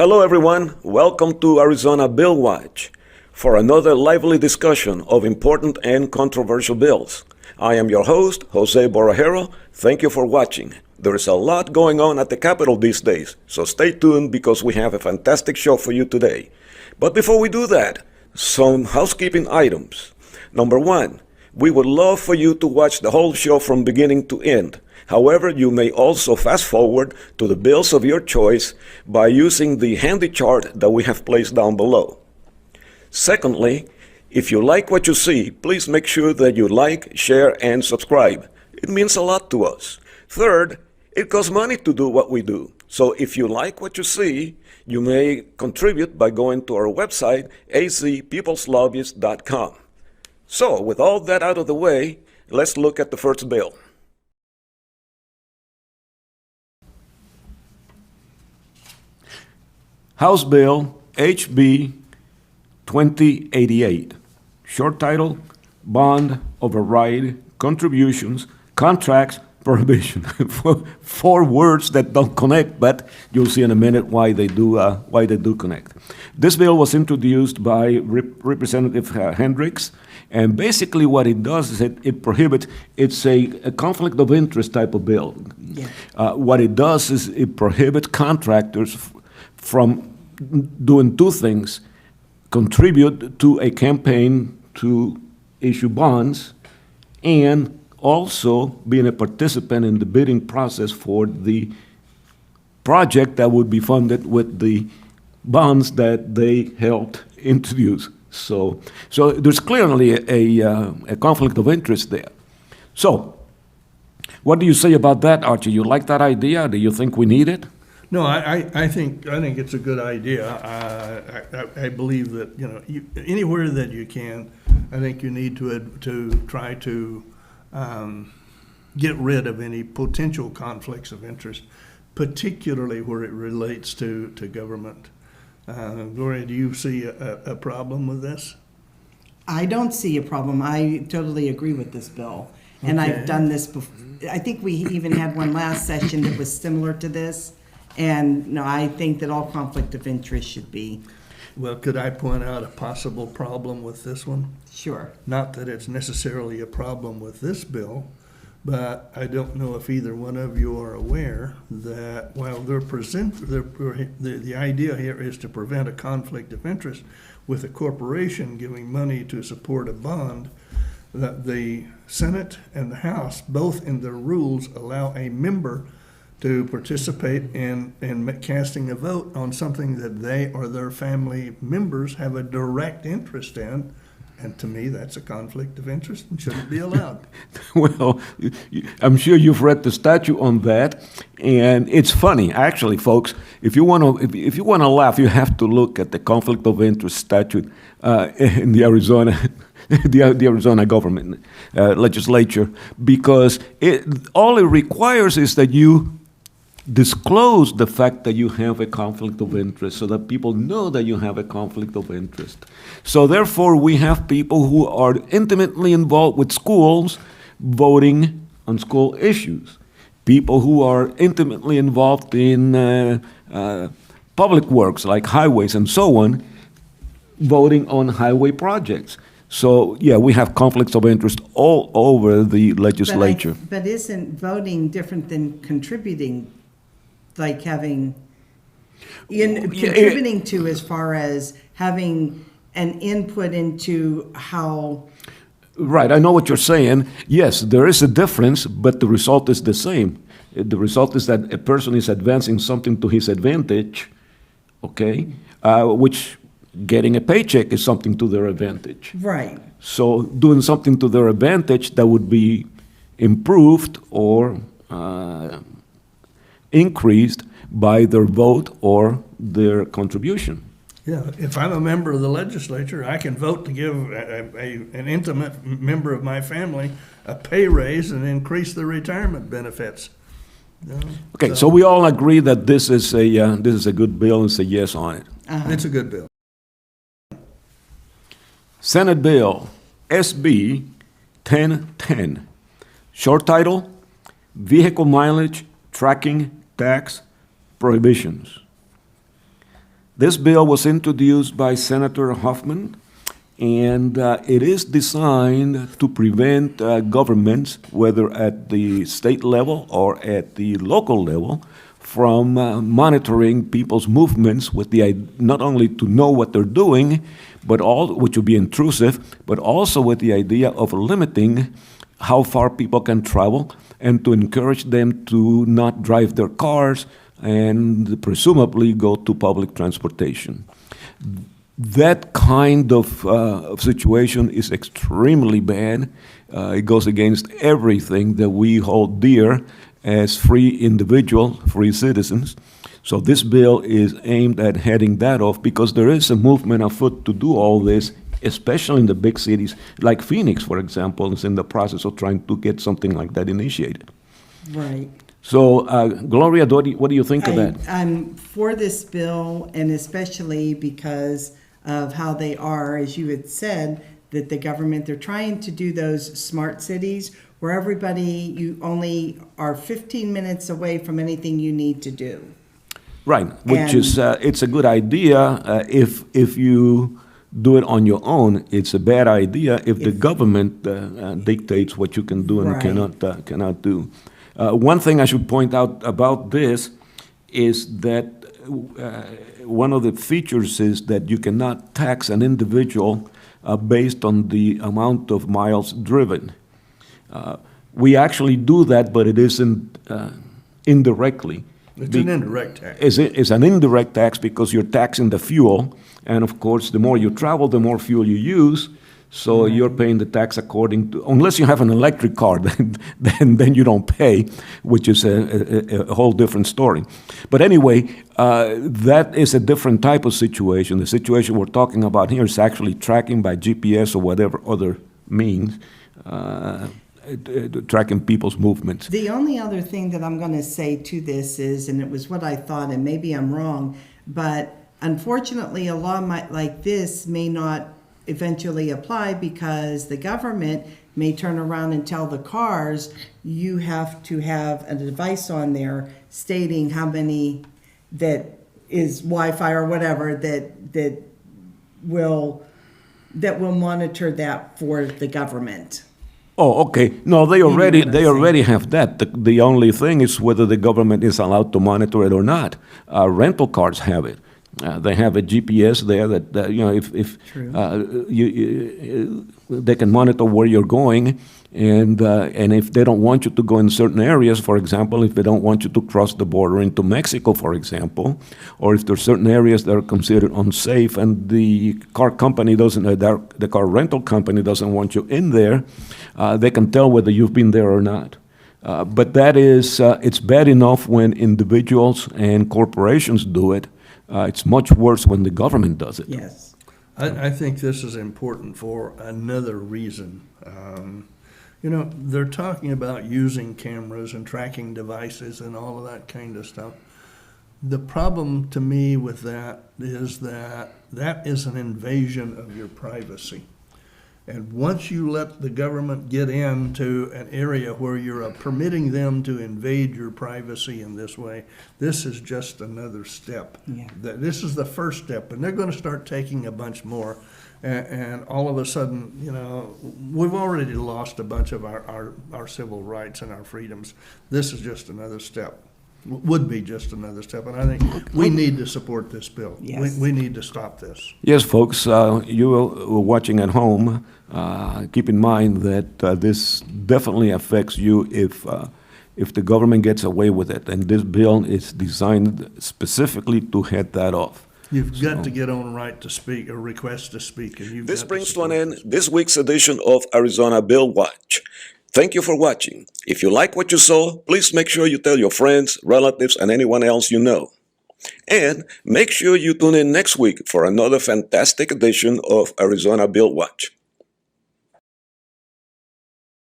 Hello everyone, welcome to Arizona Bill Watch for another lively discussion of important and controversial bills. I am your host, Jose Borrajero. Thank you for watching. There is a lot going on at the Capitol these days, so stay tuned because we have a fantastic show for you today. But before we do that, some housekeeping items. Number one, we would love for you to watch the whole show from beginning to end. However, you may also fast forward to the bills of your choice by using the handy chart that we have placed down below. Secondly, if you like what you see, please make sure that you like, share, and subscribe. It means a lot to us. Third, it costs money to do what we do. So if you like what you see, you may contribute by going to our website, azpeopleslobbyist.com. So with all that out of the way, let's look at the first bill. House Bill HB 2088. Short title, Bond Override Contributions, Contracts, Prohibition. Four words that don't connect, but you'll see in a minute why they do connect. This bill was introduced by Representative Hendricks, and basically what it does is it prohibits, it's a conflict of interest type of bill. Yeah. What it does is it prohibits contractors from doing two things: contribute to a campaign to issue bonds, and also being a participant in the bidding process for the project that would be funded with the bonds that they helped introduce. So there's clearly a conflict of interest there. So what do you say about that, Archie? You like that idea? Do you think we need it? No, I think it's a good idea. I believe that anywhere that you can, I think you need to try to get rid of any potential conflicts of interest, particularly where it relates to government. Gloria, do you see a problem with this? I don't see a problem. I totally agree with this bill. And Okay. I've done this before. I think we even had one last session that was similar to this. And no, I think that all conflict of interest should be. Well, could I point out a possible problem with this one? Sure. Not that it's necessarily a problem with this bill, but I don't know if either one of you are aware that while the idea here is to prevent a conflict of interest with a corporation giving money to support a bond, that the Senate and the House, both in their rules, allow a member to participate in casting a vote on something that they or their family members have a direct interest in. And to me, that's a conflict of interest and shouldn't be allowed. Well, I'm sure you've read the statute on that, and it's funny, actually, folks. If you want to laugh, you have to look at the conflict of interest statute in the Arizona, the Arizona government legislature, because all it requires is that you disclose the fact that you have a conflict of interest so that people know that you have a conflict of interest. So therefore, we have people who are intimately involved with schools voting on school issues, people who are intimately involved in public works like highways and so on, voting on highway projects. So, yeah, we have conflicts of interest all over the legislature. But isn't voting different than contributing? Like having, contributing to as far as having an input into how. Right, I know what you're saying. Yes, there is a difference, but the result is the same. The result is that a person is advancing something to his advantage, okay, which getting a paycheck is something to their advantage. Right. So doing something to their advantage that would be improved or increased by their vote or their contribution. Yeah, if I'm a member of the legislature, I can vote to give an intimate member of my family a pay raise and increase their retirement benefits. Okay, so we all agree that this is a good bill and say yes on it. It's a good bill. Senate Bill SB 1010. Short title, Vehicle Mileage Tracking Tax Prohibitions. This bill was introduced by Senator Hoffman, and it is designed to prevent governments, whether at the state level or at the local level, from monitoring people's movements with not only to know what they're doing, which would be intrusive, but also with the idea of limiting how far people can travel and to encourage them to not drive their cars and presumably go to public transportation. That kind of situation is extremely bad. It goes against everything that we hold dear as free citizens. So this bill is aimed at heading that off because there is a movement afoot to do all this, especially in the big cities, like Phoenix, for example, is in the process of trying to get something like that initiated. Right. So, Gloria, what do you think of that? I'm for this bill, and especially because of how they are, as you had said, that the government, they're trying to do those smart cities where you only are 15 minutes away from anything you need to do. Right, which is, it's a good idea if you do it on your own. It's a bad idea if the government dictates what you can do and cannot do. One thing I should point out about this is that one of the features is that you cannot tax an individual based on the amount of miles driven. We actually do that, but it isn't indirectly. It's an indirect tax. It's an indirect tax because you're taxing the fuel, and of course, the more you travel, the more fuel you use. So you're paying the tax according to, unless you have an electric car, then you don't pay, which is a whole different story. But anyway, that is a different type of situation. The situation we're talking about here is actually tracking by GPS or whatever other means, tracking people's movements. The only other thing that I'm going to say to this is, and it was what I thought, and maybe I'm wrong, but unfortunately a law like this may not eventually apply because the government may turn around and tell the cars you have to have a device on there stating how many that is Wi-Fi or whatever that will monitor that for the government. Oh, okay. No, they already have that. The only thing is whether the government is allowed to monitor it or not. Rental cars have it. They have a GPS there that if they can monitor where you're going, and if they don't want you to go in certain areas, for example, if they don't want you to cross the border into Mexico, for example, or if there's certain areas that are considered unsafe, and the car company the car rental company doesn't want you in there, they can tell whether you've been there or not. But that is it's bad enough when individuals and corporations do it. It's much worse when the government does it. Yes. I think this is important for another reason. They're talking about using cameras and tracking devices and all of that kind of stuff. The problem to me with that is that is an invasion of your privacy. And once you let the government get into an area where you're permitting them to invade your privacy in this way, this is just another step. Yeah. This is the first step, and they're going to start taking a bunch more. And all of a sudden, we've already lost a bunch of our civil rights and our freedoms. This is just another step. Would be just another step, and I think we need to support this bill. Yes. We need to stop this. Yes, folks, you watching at home, keep in mind that this definitely affects you if the government gets away with it, and this bill is designed specifically to head that off. You've got to get on right to speak or request to speak. And this brings to an end this week's edition of Arizona Bill Watch. Thank you for watching. If you like what you saw, please make sure you tell your friends, relatives, and anyone else you know. And make sure you tune in next week for another fantastic edition of Arizona Bill Watch.